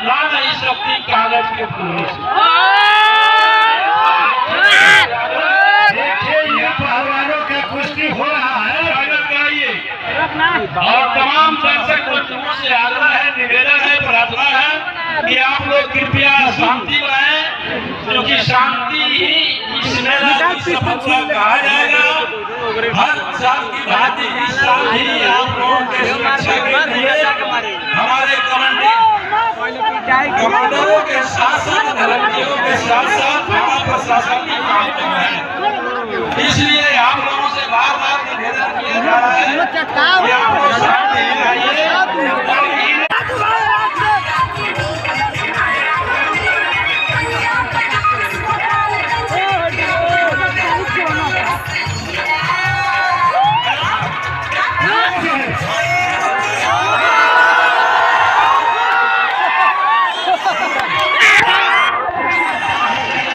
ना नहीं सकती कागज के फूलों से। देखिए ये पहलवानों का कुश्ती हो रहा है, और तमाम दर्शक बंधुओं से आग्रह है, निवेदन है, प्रार्थना है कि आप लोग कृपया शांति बनाएं, क्योंकि शांति ही इस मेला की सफलता कहा जाएगा। हर साल की भांति इस साल भी आप लोगों के सुरक्षा के लिए हमारे कमांडरों के साथ साथ धर्मजियों के साथ साथ थाना प्रशासन की काम है। इसलिए आप लोगों से बार बार निवेदन किया जा रहा है कि आप लोग शांति बनाइए।